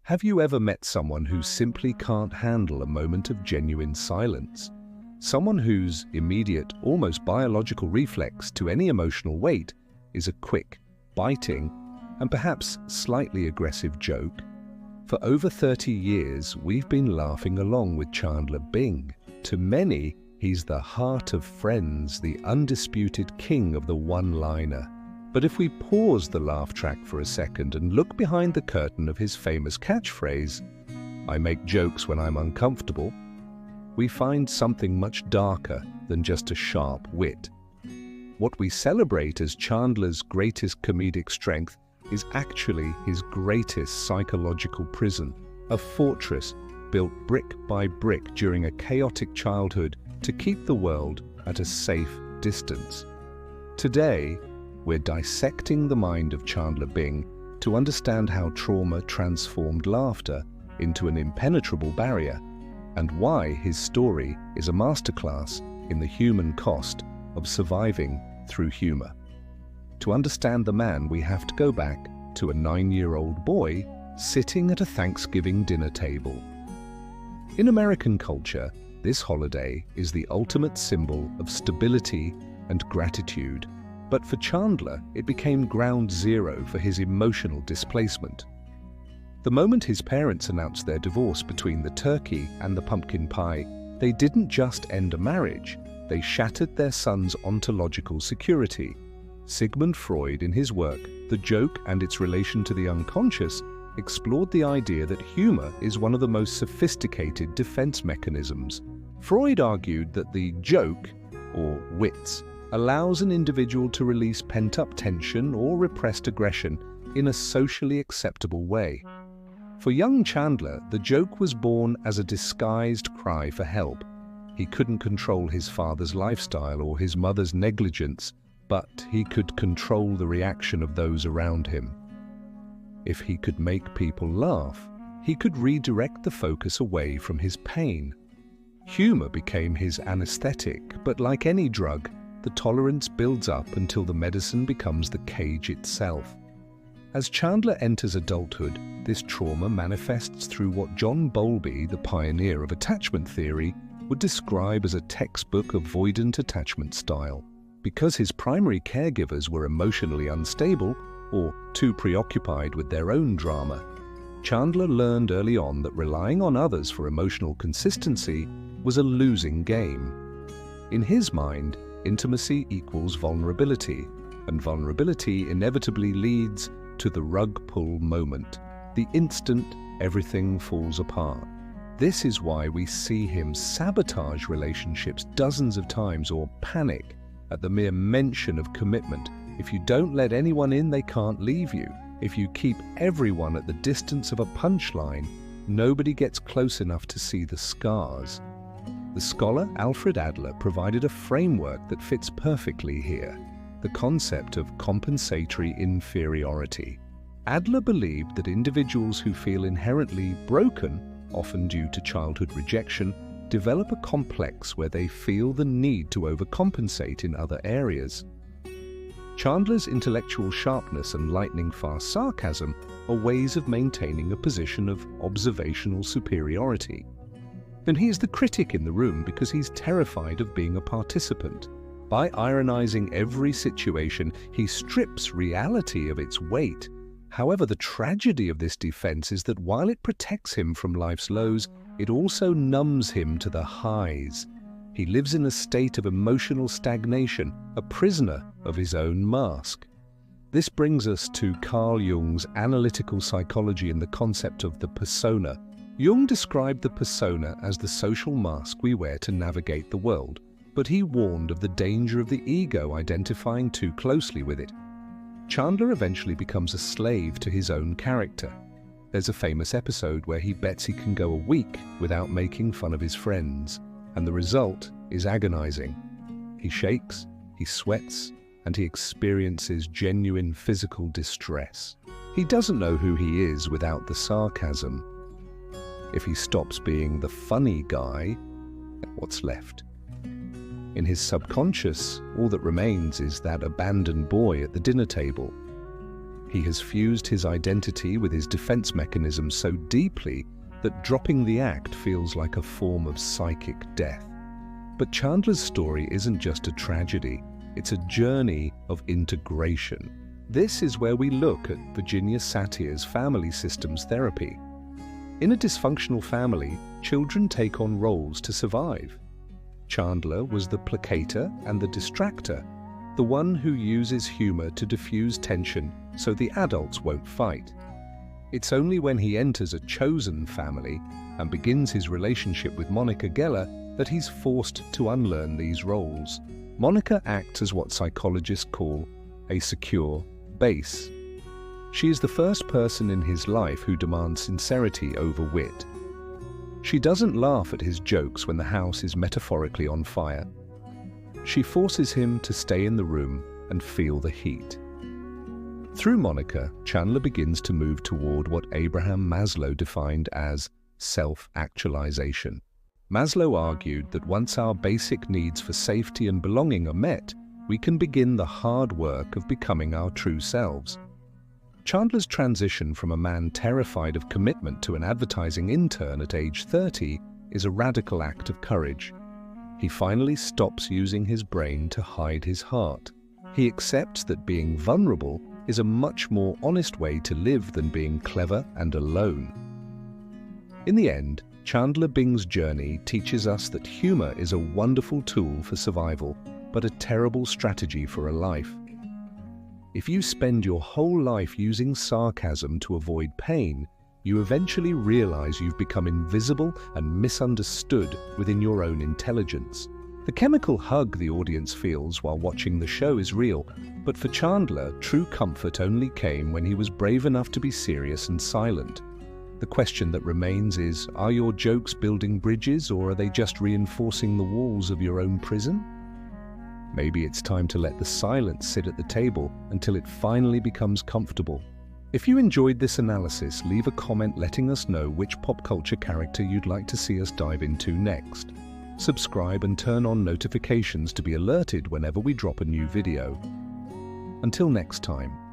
Have you ever met someone who simply can't handle a moment of genuine silence? Someone whose immediate, almost biological reflex to any emotional weight is a quick, biting, and perhaps slightly aggressive joke? For over 30 years, we've been laughing along with Chandler Bing. To many, he's the heart of Friends, the undisputed king of the one-liner. But if we pause the laugh track for a second and look behind the curtain of his famous catchphrase, "I make jokes when I'm uncomfortable," we find something much darker than just a sharp wit. What we celebrate as Chandler's greatest comedic strength is actually his greatest psychological prison, a fortress built brick by brick during a chaotic childhood to keep the world at a safe distance. Today, we're dissecting the mind of Chandler Bing to understand how trauma transformed laughter into an impenetrable barrier, and why his story is a masterclass in the human cost of surviving through humor. To understand the man, we have to go back to a 9-year-old boy sitting at a Thanksgiving dinner table. In American culture, this holiday is the ultimate symbol of stability and gratitude. But for Chandler, it became ground zero for his emotional displacement. The moment his parents announced their divorce between the turkey and the pumpkin pie, they didn't just end a marriage, they shattered their son's ontological security. Sigmund Freud, in his work, The Joke and Its Relation to the Unconscious, explored the idea that humor is one of the most sophisticated defense mechanisms. Freud argued that the joke, or wits, allows an individual to release pent-up tension or repressed aggression in a socially acceptable way. For young Chandler, the joke was born as a disguised cry for help. He couldn't control his father's lifestyle or his mother's negligence, but he could control the reaction of those around him. If he could make people laugh, he could redirect the focus away from his pain. Humor became his anesthetic, but like any drug, the tolerance builds up until the medicine becomes the cage itself. As Chandler enters adulthood, this trauma manifests through what John Bowlby, the pioneer of attachment theory, would describe as a textbook avoidant attachment style. Because his primary caregivers were emotionally unstable or too preoccupied with their own drama, Chandler learned early on that relying on others for emotional consistency was a losing game. In his mind, intimacy equals vulnerability, and vulnerability inevitably leads to the rug pull moment, the instant everything falls apart. This is why we see him sabotage relationships dozens of times or panic at the mere mention of commitment. If you don't let anyone in, they can't leave you. If you keep everyone at the distance of a punchline, nobody gets close enough to see the scars. The scholar Alfred Adler provided a framework that fits perfectly here, the concept of compensatory inferiority. Adler believed that individuals who feel inherently broken, often due to childhood rejection, develop a complex where they feel the need to overcompensate in other areas. Chandler's intellectual sharpness and lightning-fast sarcasm are ways of maintaining a position of observational superiority. And he is the critic in the room because he's terrified of being a participant. By ironizing every situation, he strips reality of its weight. However, the tragedy of this defense is that while it protects him from life's lows, it also numbs him to the highs. He lives in a state of emotional stagnation, a prisoner of his own mask. This brings us to Carl Jung's analytical psychology and the concept of the persona. Jung described the persona as the social mask we wear to navigate the world, but he warned of the danger of the ego identifying too closely with it. Chandler eventually becomes a slave to his own character. There's a famous episode where he bets he can go a week without making fun of his friends, and the result is agonizing. He shakes, he sweats, and he experiences genuine physical distress. He doesn't know who he is without the sarcasm. If he stops being the funny guy, what's left? In his subconscious, all that remains is that abandoned boy at the dinner table. He has fused his identity with his defense mechanism so deeply that dropping the act feels like a form of psychic death. But Chandler's story isn't just a tragedy, it's a journey of integration. This is where we look at Virginia Satir's family systems therapy. In a dysfunctional family, children take on roles to survive. Chandler was the placater and the distractor, the one who uses humor to diffuse tension so the adults won't fight. It's only when he enters a chosen family and begins his relationship with Monica Geller that he's forced to unlearn these roles. Monica acts as what psychologists call a secure base. She is the first person in his life who demands sincerity over wit. She doesn't laugh at his jokes when the house is metaphorically on fire. She forces him to stay in the room and feel the heat. Through Monica, Chandler begins to move toward what Abraham Maslow defined as self-actualization. Maslow argued that once our basic needs for safety and belonging are met, we can begin the hard work of becoming our true selves. Chandler's transition from a man terrified of commitment to an advertising intern at age 30 is a radical act of courage. He finally stops using his brain to hide his heart. He accepts that being vulnerable is a much more honest way to live than being clever and alone. In the end, Chandler Bing's journey teaches us that humor is a wonderful tool for survival, but a terrible strategy for a life. If you spend your whole life using sarcasm to avoid pain, you eventually realize you've become invisible and misunderstood within your own intelligence. The chemical hug the audience feels while watching the show is real, but for Chandler, true comfort only came when he was brave enough to be serious and silent. The question that remains is, are your jokes building bridges, or are they just reinforcing the walls of your own prison? Maybe it's time to let the silence sit at the table until it finally becomes comfortable. If you enjoyed this analysis, leave a comment letting us know which pop culture character you'd like to see us dive into next. Subscribe and turn on notifications to be alerted whenever we drop a new video. Until next time.